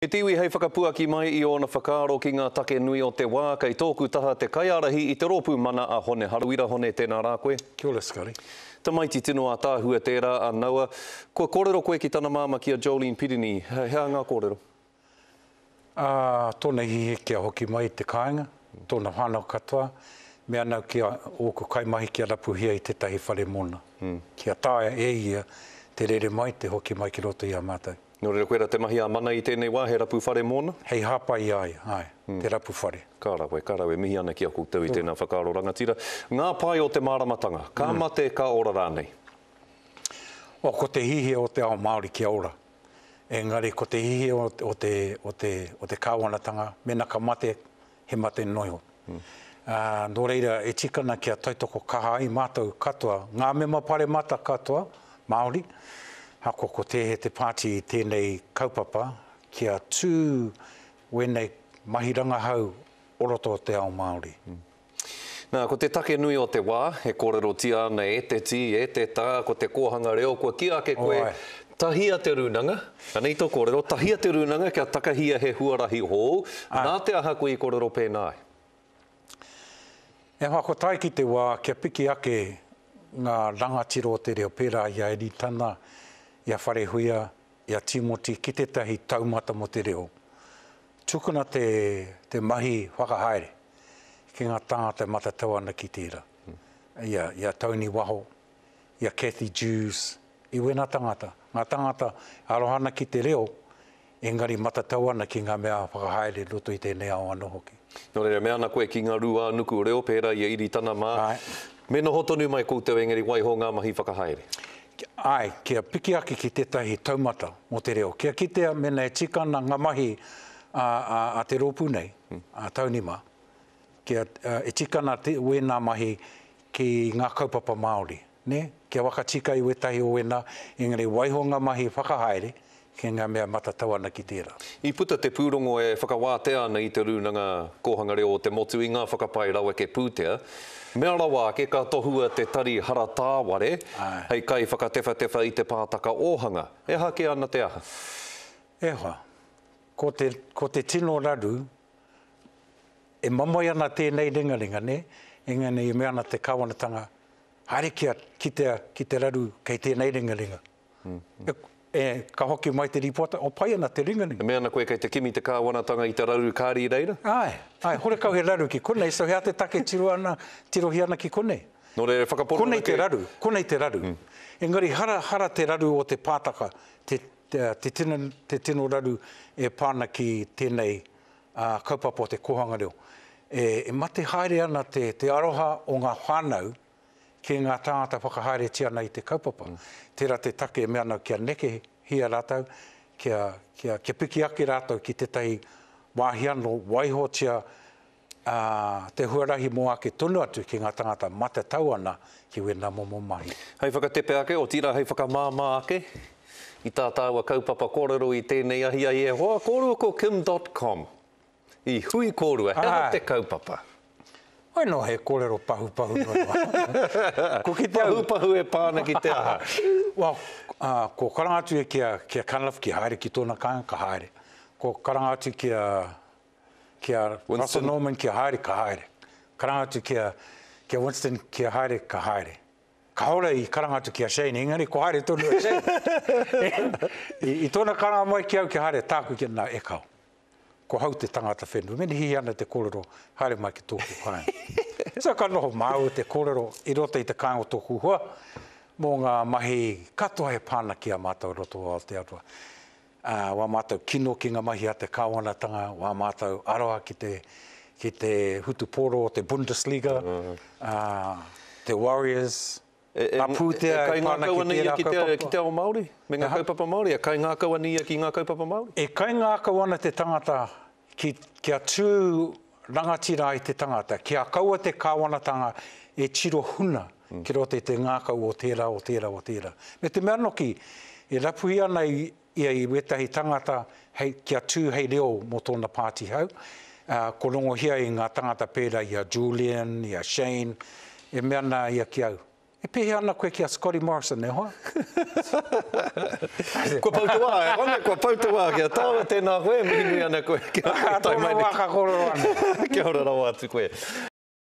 E tiwi hei whakapuaki mai I ona whakaaro ki ngā take nui o te wā, kei tōku taha te kaiarahi I te rōpū mana a hone. Haruira hone tēnā rā koe. Kia ora, Skari. Tamaiti tino a tāhua tērā a Naua. Ko kōrero koe ki tana māma ki a Jolene Pirini. Hea ngā kōrero? Tōna hihe kia hoki mai te kāinga, tōna whānau katoa, mea nau kia ōku kaimahi kia rapuhia I tētahi whare mona. Kia tāia e ia te rere mai, te hoki mai ki roto I a mātou. Nō reira koera te mahi a mana I tēnei wā, he rapu whare mōna? Hei hapa I ai, te rapu whare. Kārawe, mihi ana ki a koutou I tēnā whakaaro rangatira. Ngā pai o te māramatanga, kā mate, kā ora rānei? Ko te hihe o te ao Māori kia ora. Engari, ko te hihe o te kāwanatanga, mena ka mate, he mate noiho. Nō reira, e tikana kia tautoko kaha I mātou katoa, ngā mema pare mata katoa, Māori, hako ko te he te pāti I tēnei kaupapa kia tū wenei mahiranga hau oroto o te ao Māori. Nā, ko te take nui o te wā, he kōrero tia ana e te ti, e te tā, ko te kōhanga reo, kua kia ake koe, tahia te runanga. Anei tō kōrero, tahia te runanga kia takahia he huarahi hou. Nā te aha koe I kōrero pēnāi? E whako tai ki te wā, kia piki ake ngā rangatiro o te reo pērā I a Eritana, I a Wharehuia, I a Timoti, ki te tahi taumata mo te reo. Tukuna te mahi whakahaere, ki ngā tāngata matatau ana ki tērā. I a Tony Waho, I a Kathy Jews, I wena tangata. Ngā tangata arohana ki te reo, engari matatau ana ki ngā mea whakahaere roto I tēnei ao anō hoki. Nō reira, mea ana koe ki ngā rua nuku reo pērā I a Iritana mā. Me no hotonu mai koutou engari waiho ngā mahi whakahaere. Ai, kia piki ake ki tētahi taumata mo te reo. Kia kitea mena e tikana ngā mahi a te rōpū nei, a taunima. Kia e tikana te wena mahi ki ngā kaupapa Māori. Ne? Kia wakatika I wetahi o wena, engari waiho ngā mahi whakahaere, ki ngā mea matatau ana ki tērā. I puta te pūrongo e whakawātea ana I te runanga kōhanga reo o te motu I ngā whakapai rawa ke pūtea. Mea rawa ke ka tohua te tari hara tāware, hei kai whakatewha I te pātaka ōhanga. E hake ana te aha? E hoa. Ko te tino raru, e mamoi ana tēnei ringaringa, ne? Engane I mea ana te kāwanatanga, haere kia ki te raru kei tēnei ringaringa. Ka hoki mai te ripota, o pai ana te ringaringa. Mea ana koe kei te kimi te kāwanatanga I te raru kāri reira? Ai, hore kau he raru ki konei, so hea te take tirohi ana ki konei. Nō reira, whakaporo konei te raru. Engari, hara te raru o te pātaka, te tino raru e pāna ki tēnei kaupapa o te kohanga reo. E mate haere ana te aroha o ngā whānau, ki ngā tāngata whakahaere tiana I te kaupapa. Tērā te take mea nau kia neke hia rātau, kia piki ake rātau ki tētahi wāhiano waiho tia te huarahi mo ake tonu atu ki ngā tangata matatau ana ki wena momo mahi. Hei whakatepe ake, o tira hei whakamāmā ake, I tā tāua kaupapa kōrero I tēnei ahi ai e hoa, kōrua ko kim.com. I hui kōrua, hea te kaupapa. Ai no, he kōrero pahu. Pahu e pāna ki te aha. Ko karangatu e kia kanalafu ki haere ki tōna kāinga ka haere. Ko karangatu kia Russell Norman ki haere ka haere. Karangatu kia Winston ki haere ka haere. Ka hora I karangatu ki a Shane, engari ko haere tonu a Shane. I tōna karanga mai ki au ki haere tāku ki nā ekau. Ko hau te tangata whenua. Meni hi ana te kōrero, haere mai ki tōku kāinga. So ka noho māu te kōrero I rota I te kāinga o tōku hua, mō ngā mahi katoa he pāna ki a mātou roto o Aotearoa. Wā mātou kino ki ngā mahi a te kāwanatanga, wā mātou aroa ki te hutuporo o te Bundesliga, te Warriors, a pūtea e pāna ki tērā ki te ao Māori? Me ngā kaupapa Māori? E kai ngā kawania ki ngā kaupapa Māori? E kai ngā kawana te tangata kia tū rangatira I te tangata. Kia kaua te kāwanatanga e tiro huna ki rote te ngākau o tērā. Me te mea noki, e rapuhi ana I wetahi tangata kia tū hei reo mo tōna pāti hau. Ko rongo hia I ngā tangata pērā I a Julian, I a Shane, e mea na I a ki au. E pehe ana koe ki a Scotty Morrison e hoa. Kua pautua e hone, kua pautua kia tāua tēnā koe, mihi ana koe kia taimai. Waka koro ana. Kia ora rawa atu koe.